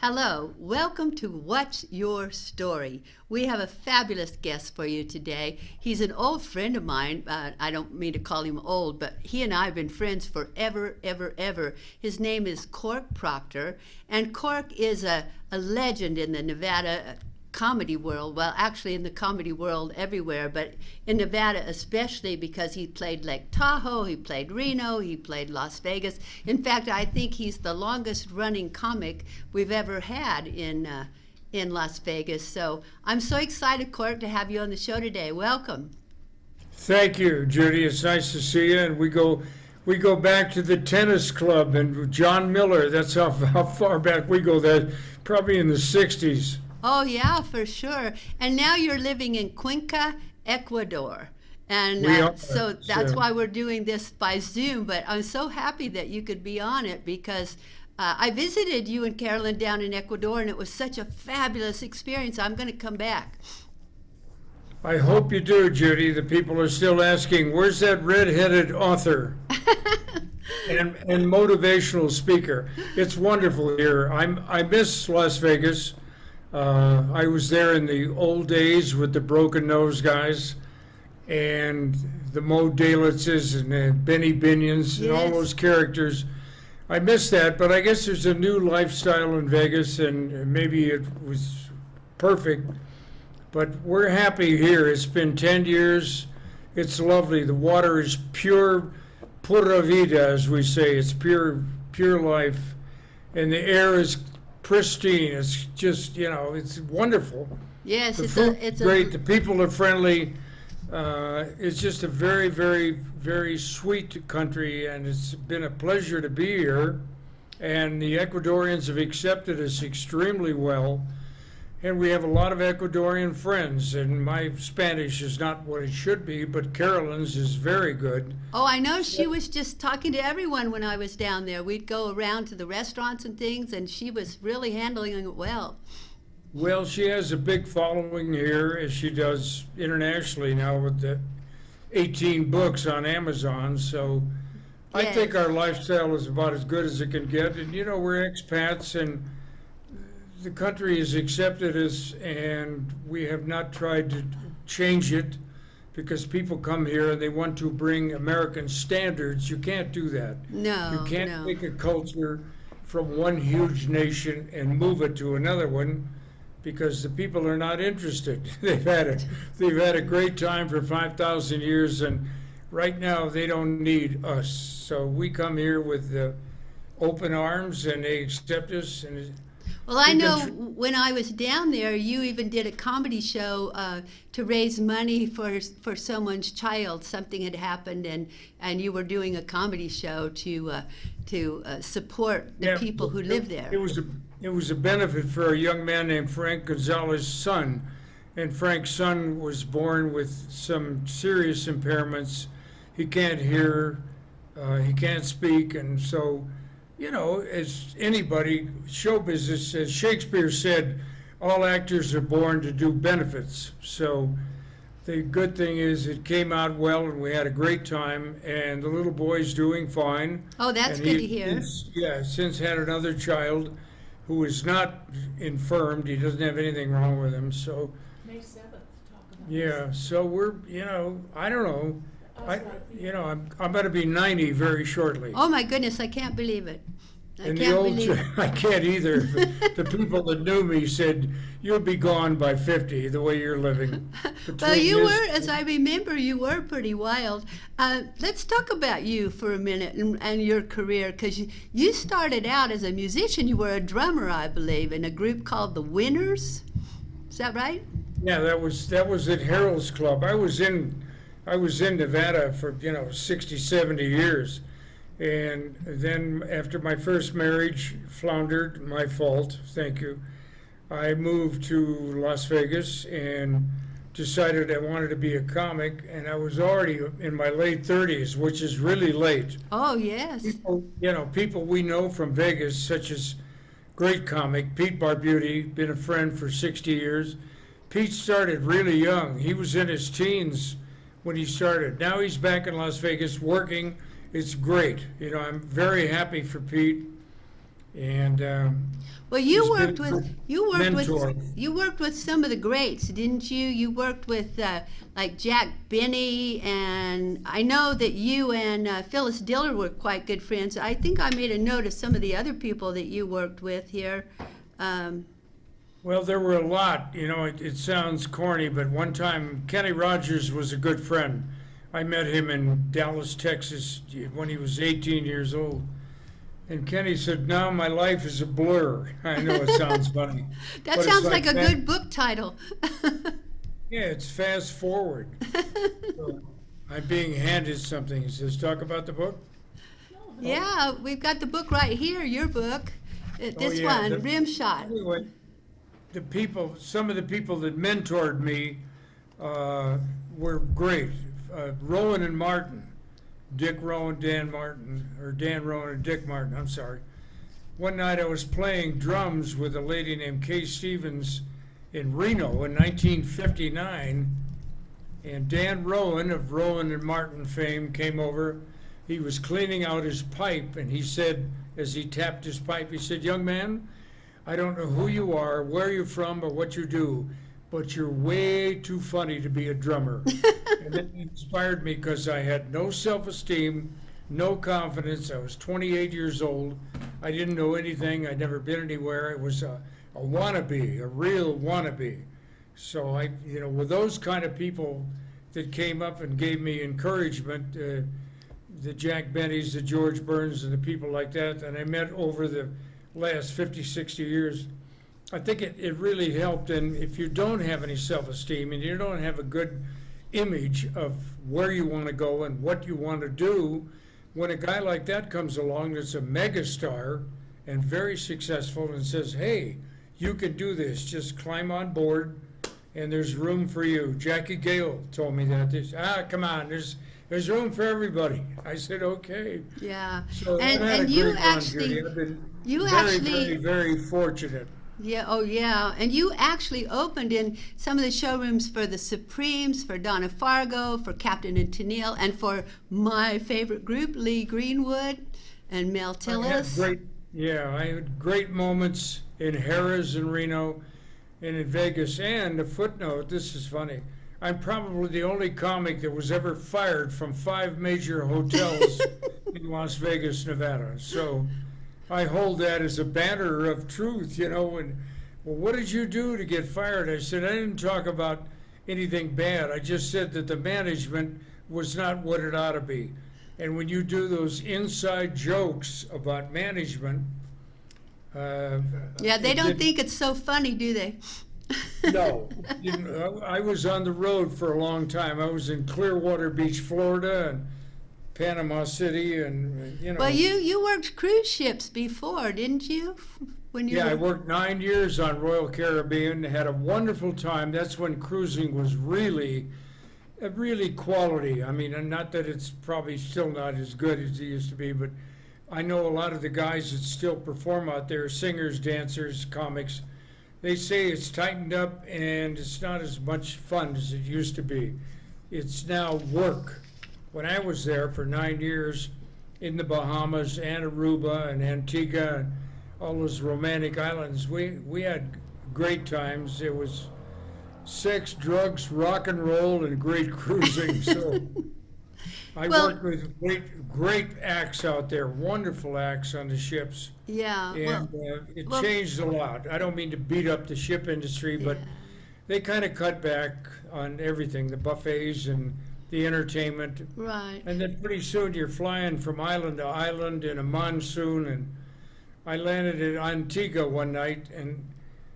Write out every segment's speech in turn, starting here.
Hello, welcome to What's Your Story? We have a fabulous guest for you today. He's an old friend of mine. I don't mean to call him old, but he and I have been friends forever, ever, ever. His name is Cork Proctor, and Cork is a legend in the Nevada comedy world. Well, actually in the comedy world everywhere, but in Nevada especially, because he played Lake Tahoe, he played Reno, he played Las Vegas. In fact, I think he's the longest running comic we've ever had in Las Vegas. So I'm so excited, Cork, to have you on the show today. Welcome. Thank you, Judy. It's nice to see you. And we go back to the tennis club and John Miller. That's how far back we go. There, probably in the '60s. Oh, yeah, for sure. And now you're living in Cuenca, Ecuador. And We are. so that's So why we're doing this by Zoom. But I'm so happy that you could be on it because I visited you and Carolyn down in Ecuador, and it was such a fabulous experience. I'm going to come back. I hope you do, Judy. The people are still asking, where's that red-headed author and motivational speaker? It's wonderful here. I miss Las Vegas. I was there in the old days with the Broken Nose guys and the Mo Dalitzes and the Benny Binions and all Yes. those characters. I miss that, but I guess there's a new lifestyle in Vegas, and maybe it was perfect. But we're happy here. It's been 10 years. It's lovely. The water is pure, pura vida, as we say. It's pure, pure life. And the air is pristine. It's just, it's wonderful. Yes, The it's food a, it's is great. a, The people are friendly. It's just a very, very, very sweet country, and it's been a pleasure to be here. And the Ecuadorians have accepted us extremely well. And we have a lot of Ecuadorian friends, and my Spanish is not what it should be, but Carolyn's is very good. oh, I know she was just talking to everyone when I was down there. We'd go around to the restaurants and things, and she was really handling it well. Well, she has a big following here, as she does internationally now with the 18 books on Amazon. So I think Yes. our lifestyle is about as good as it can get. And, we're expats, and the country has accepted us, and we have not tried to change it because people come here and they want to bring American standards. You can't do that. No, You can't no. take a culture from one huge nation and move it to another one because the people are not interested. They've had a great time for 5,000 years, and right now they don't need us. So we come here with open arms, and they accept us, and Well, I we've been know when I was down there, you even did a comedy show to raise money for someone's child. Something had happened, and you were doing a comedy show to support the Yeah, people who live it there. was a benefit for a young man named Frank Gonzalez's son, and Frank's son was born with some serious impairments. He can't hear, he can't speak, and so, as anybody, show business, as Shakespeare said, all actors are born to do benefits. So the good thing is it came out well, and we had a great time, and the little boy's doing fine. Oh, that's And good to he, hear. since had another child who is not infirmed. He doesn't have anything wrong with him. So, May 7th, talk about yeah, so we're, I don't know. I'm going to be 90 very shortly. Oh my goodness, I can't believe it. I And the can't old, believe it. I can't either. The people that knew me said, you'll be gone by 50, the way you're living. Well, Between you this- were, as I remember, you were pretty wild. Let's talk about you for a minute and your career, because you started out as a musician. You were a drummer, I believe, in a group called the Winners. Is that right? Yeah, that was at Harold's Club. I was in Nevada for 60, 70 years, and then after my first marriage floundered, my fault. Thank you. I moved to Las Vegas and decided I wanted to be a comic, and I was already in my late 30s, which is really late. Oh, yes. People we know from Vegas, such as great comic Pete Barbuti, been a friend for 60 years. Pete started really young. He was in his teens when he started. Now he's back in Las Vegas working. It's great. I'm very happy for Pete. And Well, He's been a mentor. you worked with some of the greats, didn't you? You worked with like Jack Benny, and I know that you and Phyllis Diller were quite good friends. I think I made a note of some of the other people that you worked with here. Um, Well, there were a lot. It sounds corny, but one time Kenny Rogers was a good friend. I met him in Dallas, Texas when he was 18 years old. And Kenny said, "Now my life is a blur." I know it sounds funny. that but it's sounds like a fa- good book title. Yeah, it's fast forward. So I'm being handed something. He says, "Talk about the book." Yeah, we've got the book right here, your book. This yeah, one, the- Rim Shot. Anyway, some of the people that mentored me were great. Rowan and Martin, Dick Rowan, Dan Martin, or Dan Rowan and Dick Martin, I'm sorry. One night I was playing drums with a lady named Kay Stevens in Reno in 1959, and Dan Rowan of Rowan and Martin fame came over. He was cleaning out his pipe, and he said, as he tapped his pipe, he said, "Young man, I don't know who you are, where you're from, or what you do, but you're way too funny to be a drummer." And that inspired me because I had no self-esteem, no confidence. I was 28 years old. I didn't know anything. I'd never been anywhere. I was a wannabe, a real wannabe. So with those kind of people that came up and gave me encouragement, the Jack Bennys, the George Burns, and the people like that I met over the last 50, 60 years, I think it really helped. And if you don't have any self-esteem and you don't have a good image of where you want to go and what you want to do, when a guy like that comes along that's a megastar and very successful and says, "Hey, you can do this, just climb on board and there's room for you." Jackie Gale told me that. Come on, there's room for everybody. I said, "Okay." Yeah. So And- I've had and a you great run, actually- Judy. I've been you very, actually- very, very fortunate. Yeah, oh yeah. And you actually opened in some of the showrooms for the Supremes, for Donna Fargo, for Captain and Tennille, and for my favorite group, Lee Greenwood and Mel Tillis. I had great moments in Harrah's in Reno and in Vegas. And a footnote, this is funny. I'm probably the only comic that was ever fired from 5 major hotels in Las Vegas, Nevada. So I hold that as a banner of truth, And, well, what did you do to get fired? I said, I didn't talk about anything bad. I just said that the management was not what it ought to be. And when you do those inside jokes about management, Yeah, they it don't didn't- think it's so funny, do they? No. I was on the road for a long time. I was in Clearwater Beach, Florida, and Panama City, and Well, you worked cruise ships before, didn't you? When you Yeah, I were- worked 9 years on Royal Caribbean, had a wonderful time. That's when cruising was really quality. I mean, and not that it's probably still not as good as it used to be, but I know a lot of the guys that still perform out there, singers, dancers, comics, they say it's tightened up and it's not as much fun as it used to be. It's now work. When I was there for 9 years in the Bahamas and Aruba and Antigua and all those romantic islands, we had great times. It was sex, drugs, rock and roll, and great cruising. So I Well- worked with great acts out there, wonderful acts on the ships. Yeah, And it changed a lot. I don't mean to beat up the ship industry, but Yeah. they kind of cut back on everything, the buffets and the entertainment. right. And then pretty soon you're flying from island to island in a monsoon. And I landed at Antigua one night and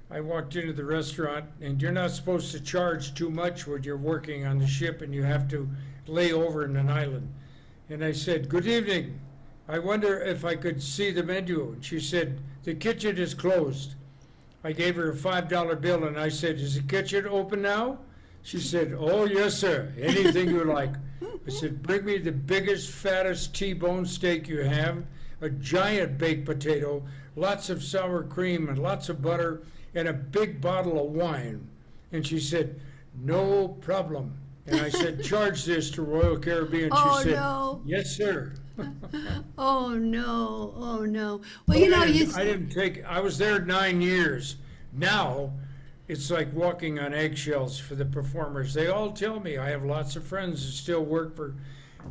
I walked into the restaurant, and you're not supposed to charge too much when you're working on the ship and you have to lay over in an island. And I said, "Good evening. I wonder if I could see the menu." And she said, "The kitchen is closed." I gave her a $5 bill and I said, "Is the kitchen open now?" She said, "Oh, yes, sir. Anything you like." I said, "Bring me the biggest, fattest T-bone steak you have, a giant baked potato, lots of sour cream and lots of butter, and a big bottle of wine." And she said, "No problem." And I said, charge this to Royal Caribbean. Oh, She said, no. yes, sir. Oh no, oh no. Well, But you know, I was there 9 years. Now, it's like walking on eggshells for the performers. They all tell me, I have lots of friends that still work for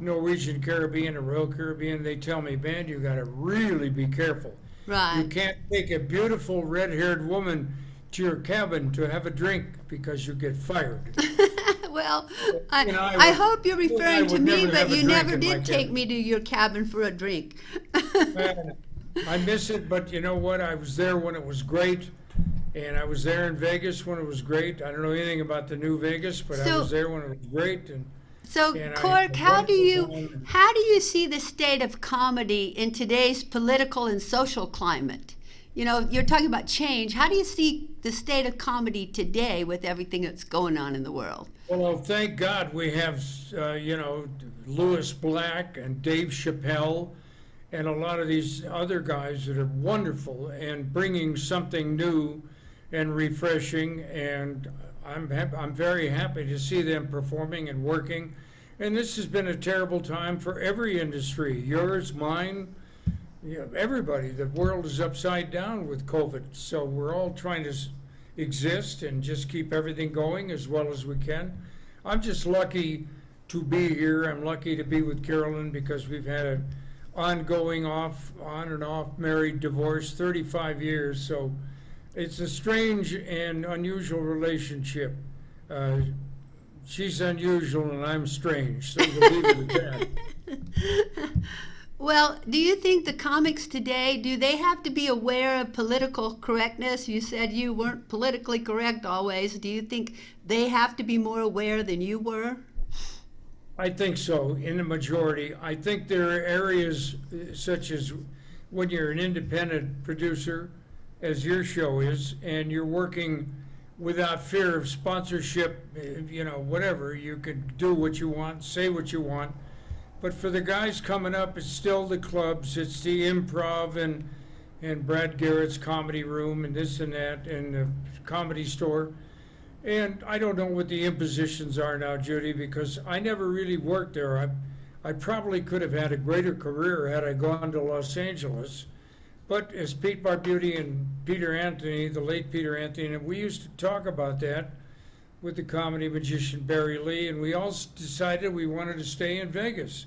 Norwegian Caribbean or Royal Caribbean. They tell me, man, you got to really be careful. You right. can't take a beautiful red-haired woman to your cabin to have a drink because you get fired. Well, You know, I hope you're you and I referring to would me, never have but a you drink never in my did take cabin. me to your cabin for a drink. Man, I miss it, but you know what? I was there when it was great, and I was there in Vegas when it was great. I don't know anything about the new Vegas, but I So- was there when it was great. And So, And I Cork, had a how do wonderful you time. how do you see the state of comedy in today's political and social climate? You know, you're talking about change. How do you see the state of comedy today with everything that's going on in the world? well, thank God we have, Louis Black and Dave Chappelle and a lot of these other guys that are wonderful and bringing something new and refreshing. And I'm very happy to see them performing and working. And this has been a terrible time for every industry, yours, mine, everybody. The world is upside down with COVID. So we're all trying to exist and just keep everything going as well as we can. I'm just lucky to be here. I'm lucky to be with Carolyn because we've had an ongoing on and off married divorce 35 years. So it's a strange and unusual relationship. She's unusual and I'm strange, so we'll leave it at that. Well, do you think the comics today, do they have to be aware of political correctness? You said you weren't politically correct always. Do you think they have to be more aware than you were? I think so, in the majority. I think there are areas such as when you're an independent producer, as your show is, and you're working without fear of sponsorship, whatever. You can do what you want, say what you want. But for the guys coming up, it's still the clubs, it's the improv and Brad Garrett's comedy room and this and that and the comedy store. And I don't know what the impositions are now, Judy, because I never really worked there. I probably could have had a greater career had I gone to Los Angeles. But as Pete Barbuti and Peter Anthony, the late Peter Anthony, and we used to talk about that with the comedy magician Barry Lee, and we all decided we wanted to stay in Vegas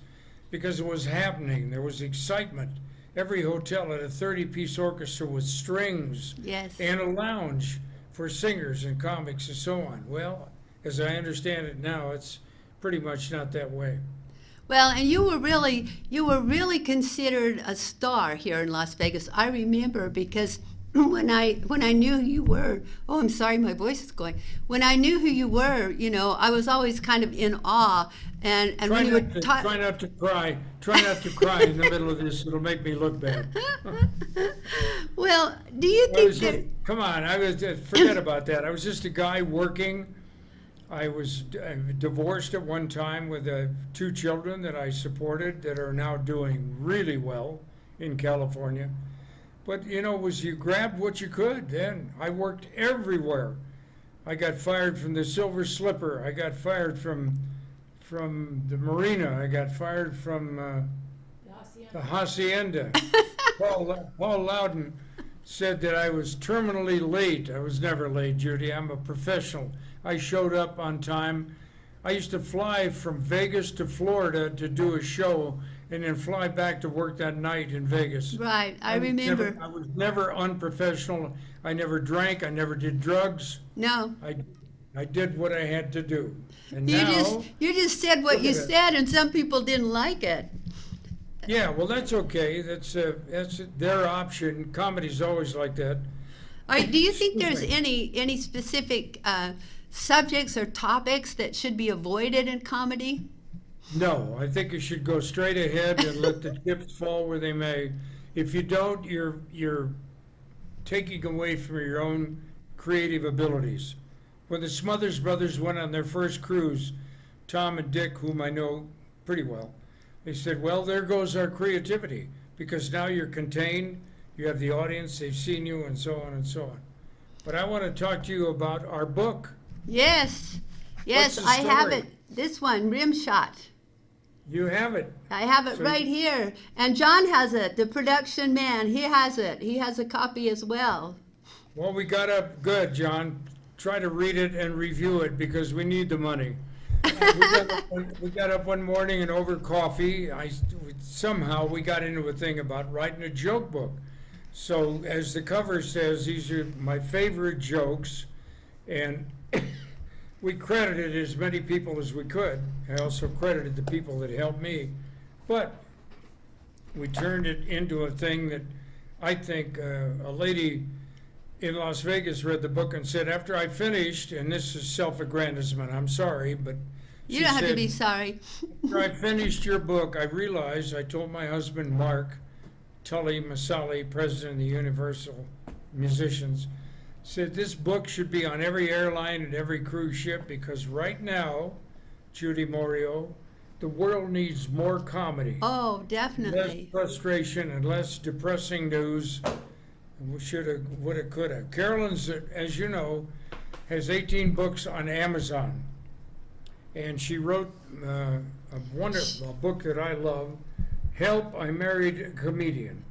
because it was happening. There was excitement. Every hotel had a 30-piece orchestra with strings Yes. and a lounge for singers and comics and so on. Well, as I understand it now, it's pretty much not that way. Well, and you were really considered a star here in Las Vegas. I remember because when I knew who you were, oh, I'm sorry, my voice is going. When I knew who you were, I was always kind of in awe. And Try when you not would to, talk, try not to cry. Try not to cry in the middle of this. It'll make me look bad. well, do you I think was that? Come on, forget about that. I was just a guy working. I was divorced at one time with 2 children that I supported that are now doing really well in California. But, you grabbed what you could then. I worked everywhere. I got fired from the Silver Slipper. I got fired from the Marina. I got fired from the Hacienda. Paul Loudon said that I was terminally late. I was never late, Judy. I'm a professional. I showed up on time. I used to fly from Vegas to Florida to do a show and then fly back to work that night in Vegas. Right, I was remember. I was never unprofessional. I never drank. I never did drugs. No, I did what I had to do. And you now, just said what you look at it. said, and some people didn't like it. yeah, well, that's okay. That's their option. Comedy's always like that. All right, do you think Excuse there's me. any specific subjects or topics that should be avoided in comedy? No, I think you should go straight ahead and let the chips fall where they may. If you don't, you're taking away from your own creative abilities. When the Smothers Brothers went on their first cruise, Tom and Dick, whom I know pretty well, they said, well, there goes our creativity, because now you're contained, you have the audience, they've seen you, and so on and so on. But I want to talk to you about our book. Yes. Yes, the I have story? it. This one, rim shot. You have it. I have it So right here. And John has it, the production man. He has it. He has a copy as well. Well, we got up good, John. Try to read it and review it because we need the money. We got up one morning and over coffee, somehow we got into a thing about writing a joke book. So as the cover says, these are my favorite jokes, and we credited as many people as we could. I also credited the people that helped me, but we turned it into a thing that I think a lady in Las Vegas read the book and said, after I finished, and this is self-aggrandizement, I'm sorry, but You she don't have to said, be sorry. after I finished your book, I realized, I told my husband, Mark Tully Masali, president of the Universal Musicians, said this book should be on every airline and every cruise ship because right now, Judy Morio, the world needs more comedy. Oh, Less definitely. frustration and less depressing news. We shoulda, woulda, coulda. Carolyn's, as you know, has 18 books on Amazon. And she wrote a book that I love, Help, I Married a Comedian.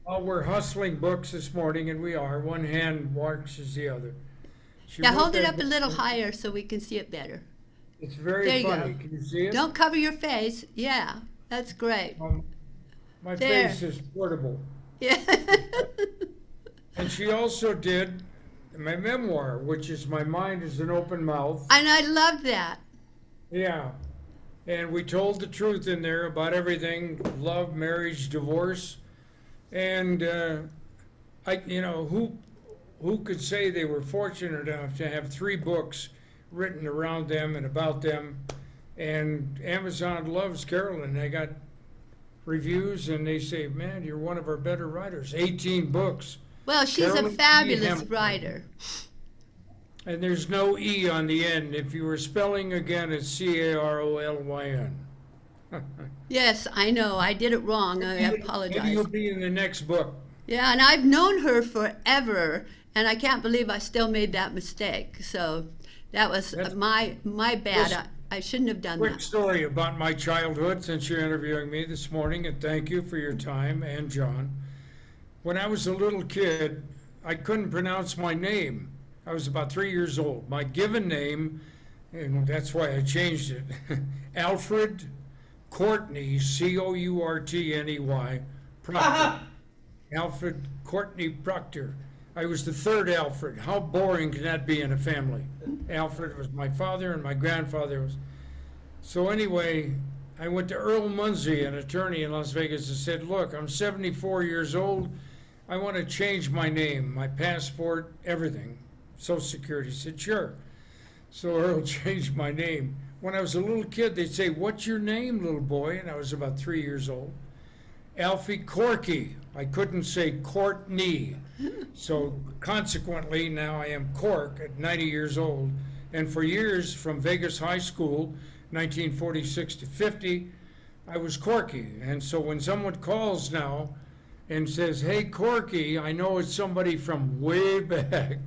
Oh, we're hustling books this morning, and we are. One hand washes the other. She Now wrote hold it that up a little book. higher so we can see it better. It's very There you funny. go. Can you see it? Don't cover your face. Yeah, that's great. My There. face is portable. Yeah. And she also did my memoir, which is My Mind is an Open Mouth. And I love that. Yeah. And we told the truth in there about everything, love, marriage, divorce. And who could say they were fortunate enough to have 3 books written around them and about them. And Amazon loves Carolyn. They got reviews and they say, man, you're one of our better writers. 18 books. Well, she's a Carolyn fabulous Hampton. writer. And there's no E on the end. If you were spelling again, it's Carolyn. Yes, I know. I did it wrong. I Maybe apologize. you'll be in the next book. Yeah, and I've known her forever, and I can't believe I still made that mistake. So that was That's- my bad. I shouldn't have done Quick that. story about my childhood since you're interviewing me this morning, and thank you for your time, and John. When I was a little kid, I couldn't pronounce my name. I was about 3 years old. My given name, and that's why I changed it, Alfred Courtney, Courtney, Proctor. Alfred Courtney Proctor. I was the third Alfred. How boring can that be in a family? Alfred was my father and my grandfather was. So anyway, I went to Earl Munsey, an attorney in Las Vegas, and said, look, I'm 74 years old. I want to change my name, my passport, everything. Social Security. He said, sure. So Earl changed my name. When I was a little kid, they'd say, what's your name, little boy? And I was about 3 years old. Alfie Corky. I couldn't say Courtney. So consequently, now I am Cork at 90 years old. And for years, from Vegas High School, 1946 to 50, I was Corky. And so when someone calls now and says, hey, Corky, I know it's somebody from way back,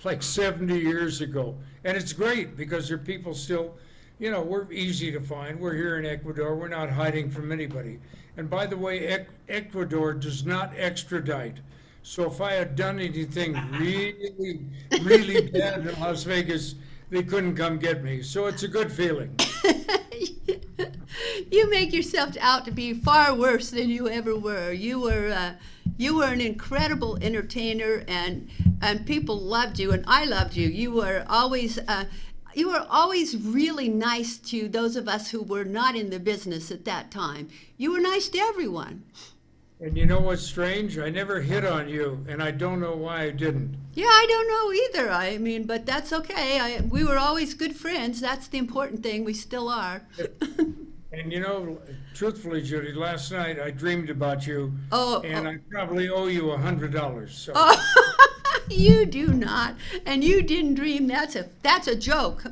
like 70 years ago. And it's great because there are people still, we're easy to find. We're here in Ecuador. We're not hiding from anybody. And by the way, Ecuador does not extradite. So if I had done anything really, really bad in Las Vegas, they couldn't come get me. So it's a good feeling. You make yourself out to be far worse than you ever were. You were an incredible entertainer, and people loved you, and I loved you. You were always really nice to those of us who were not in the business at that time. You were nice to everyone. And you know what's strange? I never hit on you, and I don't know why I didn't. Yeah, I don't know either. I mean, but that's okay. We were always good friends. That's the important thing. We still are. And truthfully, Judy, last night I dreamed about you, and I probably owe you $100. So. Oh, you do not, and you didn't dream. That's a joke.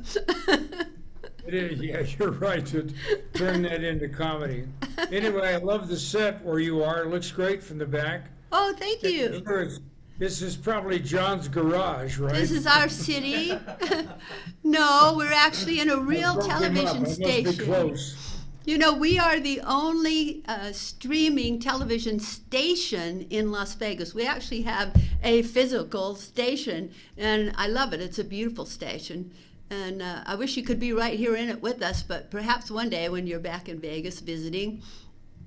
It is, yeah, you're right to turn that into comedy. Anyway, I love the set where you are. It looks great from the back. Oh, thank you. This is probably John's garage, right? This is our city. No, we're actually in a real Broke him up. television I must be station. close. You know, we are the only streaming television station in Las Vegas. We actually have a physical station, and I love it. It's a beautiful station. And I wish you could be right here in it with us, but perhaps one day when you're back in Vegas visiting.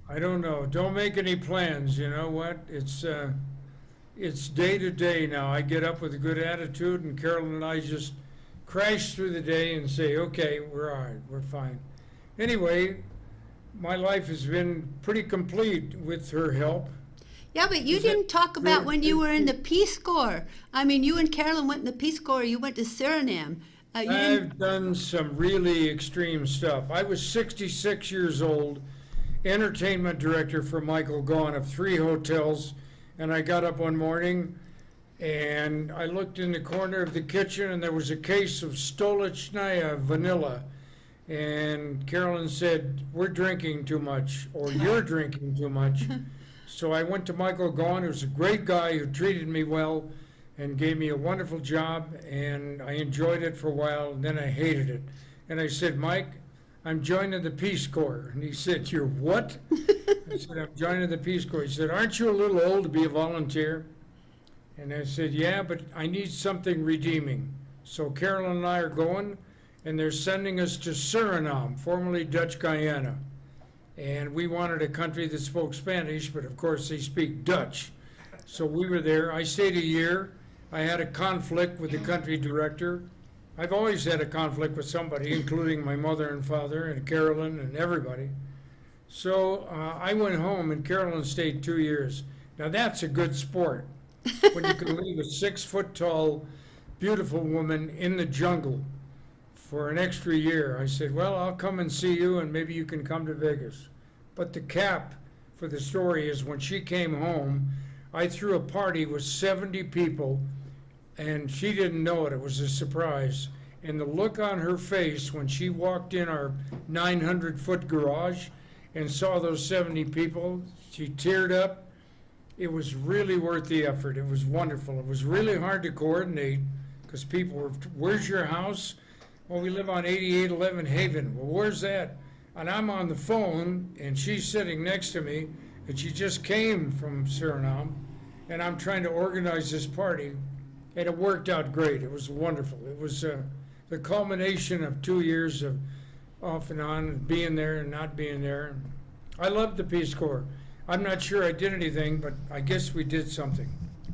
I don't know. Don't make any plans. You know what? It's day to day now. I get up with a good attitude, and Carolyn and I just crash through the day and say, okay, we're all right, we're fine. Anyway, my life has been pretty complete with her help. Yeah, but you Is that didn't talk about true? when you were in the Peace Corps. I mean, you and Carolyn went in the Peace Corps. You went to Suriname. You didn't- I've done some really extreme stuff. I was 66 years old, entertainment director for Michael Gaughan of 3 hotels, and I got up one morning and I looked in the corner of the kitchen and there was a case of Stolichnaya vanilla. And Carolyn said, we're drinking too much, or you're drinking too much. So I went to Michael Gaughan, who's a great guy who treated me well and gave me a wonderful job, and I enjoyed it for a while, and then I hated it. And I said, Mike, I'm joining the Peace Corps. And he said, you're what? I said, I'm joining the Peace Corps. He said, aren't you a little old to be a volunteer? And I said, yeah, but I need something redeeming. So Carolyn and I are going, and they're sending us to Suriname, formerly Dutch Guyana. And we wanted a country that spoke Spanish, but of course they speak Dutch. So we were there. I stayed a year. I had a conflict with the country director. I've always had a conflict with somebody, including my mother and father and Carolyn and everybody. So I went home, and Carolyn stayed 2 years. Now that's a good sport, when you can leave a 6-foot-tall, beautiful woman in the jungle for an extra year. I said, well, I'll come and see you, and maybe you can come to Vegas. But the cap for the story is when she came home, I threw a party with 70 people, and she didn't know it. It was a surprise. And the look on her face when she walked in our 900-foot garage and saw those 70 people, she teared up. It was really worth the effort. It was wonderful. It was really hard to coordinate because people were, where's your house? Well, we live on 8811 Haven. Well, where's that? And I'm on the phone, and she's sitting next to me, and she just came from Suriname, and I'm trying to organize this party, and it worked out great. It was wonderful. It was the culmination of 2 years of off and on, being there and not being there. I loved the Peace Corps. I'm not sure I did anything, but I guess we did something.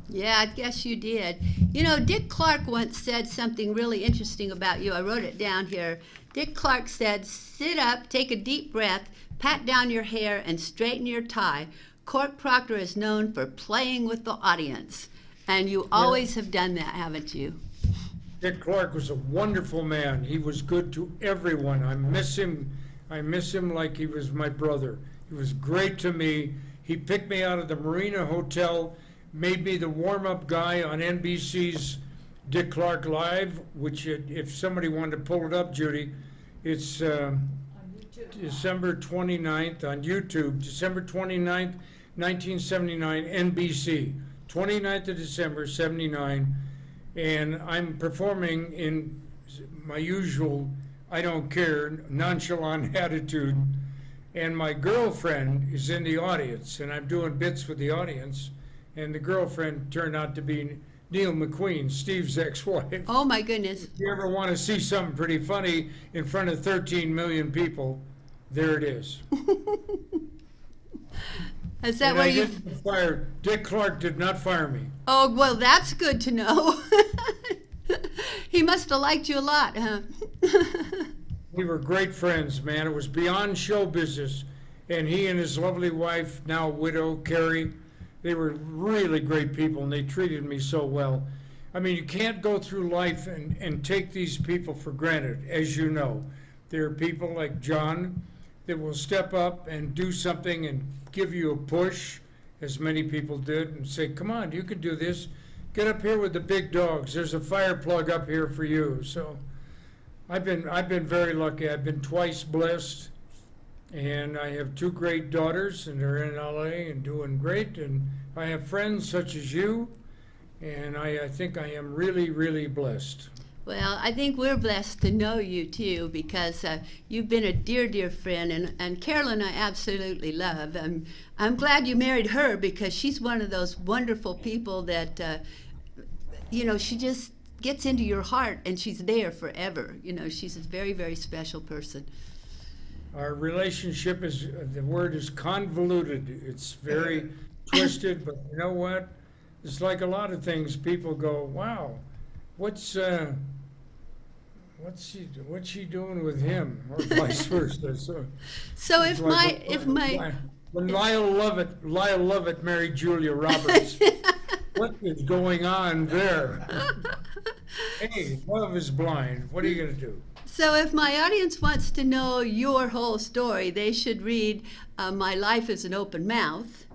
Yeah, I guess you did. You know, Dick Clark once said something really interesting about you. I wrote it down here. Dick Clark said, sit up, take a deep breath, pat down your hair, and straighten your tie. Cork Proctor is known for playing with the audience. And you always have done that, haven't you? Dick Clark was a wonderful man. He was good to everyone. I miss him. I miss him like he was my brother. He was great to me. He picked me out of the Marina Hotel, made me the warm-up guy on NBC's Dick Clark Live, which if somebody wanted to pull it up, Judy, it's On YouTube. December 29th on YouTube, December 29th, 1979, NBC, 29th of December, 79, and I'm performing in my usual, I don't care, nonchalant attitude, and my girlfriend is in the audience, and I'm doing bits with the audience, and the girlfriend turned out to be Neil McQueen, Steve's ex-wife. Oh, my goodness. If you ever want to see something pretty funny in front of 13 million people, there it is. Is that And where I you... didn't fire, Dick Clark did not fire me. Oh, well, that's good to know. He must have liked you a lot, huh? We were great friends, man. It was beyond show business. And he and his lovely wife, now widow, Carrie, they were really great people, and they treated me so well. I mean, you can't go through life and take these people for granted, as you know. There are people like John that will step up and do something and give you a push, as many people did, and say, come on, you can do this. Get up here with the big dogs. There's a fire plug up here for you. So I've been very lucky. I've been twice blessed, and I have 2 great daughters, and they're in LA and doing great. And I have friends such as you, And I think I am really, really blessed. Well, I think we're blessed to know you too, because you've been a dear, dear friend, and Carolyn I absolutely love. I'm glad you married her, because she's one of those wonderful people that, she just gets into your heart and she's there forever. She's a very, very special person. Our relationship the word is convoluted. It's very twisted, but you know what? It's like a lot of things. People go, wow, what's she doing with him, or vice versa. So it's when Lyle Lovett married Julia Roberts, what is going on there? Hey, love is blind. What are you going to do? So if my audience wants to know your whole story, they should read My Life is an Open Mouth,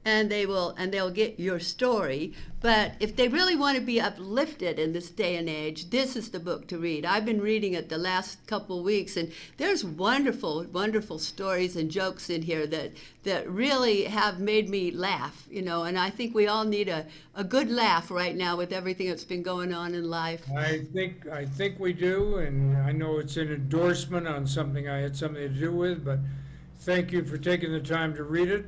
and they'll get your story. But if they really want to be uplifted in this day and age, this is the book to read. I've been reading it the last couple of weeks, and there's wonderful, wonderful stories and jokes in here that really have made me laugh, and I think we all need a good laugh right now with everything that's been going on in life. I think we do, and I know it's an endorsement on something I had something to do with, but thank you for taking the time to read it.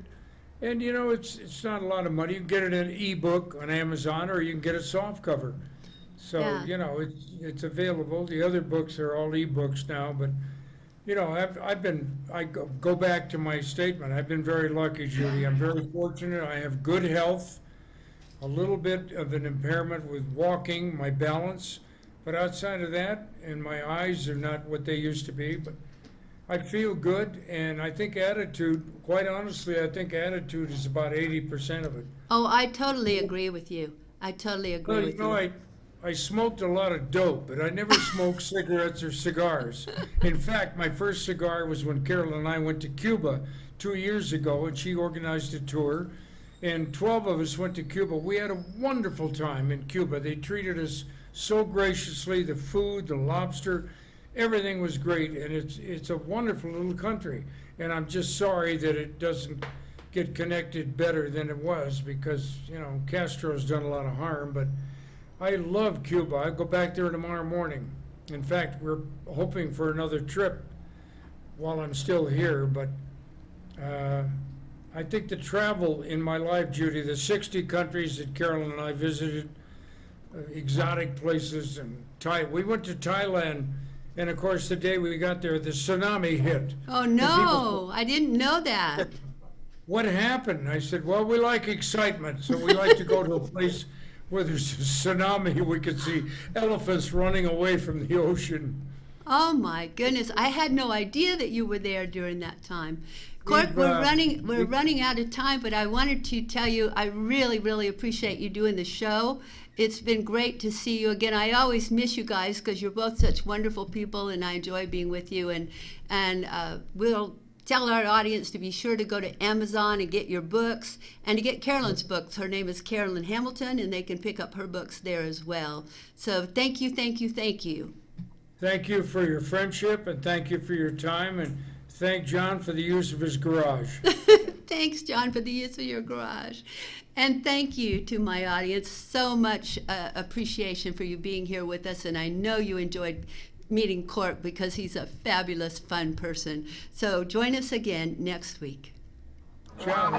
And it's not a lot of money. You can get it in an ebook on Amazon, or you can get a soft cover. So Yeah. it's available. The other books are all ebooks now, but I go back to my statement. I've been very lucky, Judy. I'm very fortunate. I have good health, a little bit of an impairment with walking, my balance, but outside of that, and my eyes are not what they used to be, but I feel good, and I think attitude, quite honestly, I think attitude is about 80% of it. Oh, I totally agree with you. I totally agree Well, with you. I smoked a lot of dope, but I never smoked cigarettes or cigars. In fact, my first cigar was when Carolyn and I went to Cuba 2 years ago, and she organized a tour, and 12 of us went to Cuba. We had a wonderful time in Cuba. They treated us so graciously, the food, the lobster, everything was great, and it's a wonderful little country. And I'm just sorry that it doesn't get connected better than it was, because Castro's done a lot of harm. But I love Cuba. I go back there tomorrow morning. In fact, we're hoping for another trip while I'm still here. But I think the travel in my life, Judy, the 60 countries that Carolyn and I visited, exotic places, and we went to Thailand. And of course, the day we got there, the tsunami hit. Oh no, I didn't know that. What happened? I said, well, we like excitement, so we like to go to a place where there's a tsunami. We could see elephants running away from the ocean. Oh my goodness, I had no idea that you were there during that time. Cork, we're running out of time, but I wanted to tell you I really, really appreciate you doing the show. It's been great to see you again. I always miss you guys because you're both such wonderful people, and I enjoy being with you. And we'll tell our audience to be sure to go to Amazon and get your books, and to get Carolyn's books. Her name is Carolyn Hamilton, and they can pick up her books there as well. So thank you, thank you, thank you. Thank you for your friendship, and thank you for your time, and thank John for the use of his garage. Thanks, John, for the use of your garage. And thank you to my audience. So much appreciation for you being here with us. And I know you enjoyed meeting Cork, because he's a fabulous, fun person. So join us again next week. Ciao.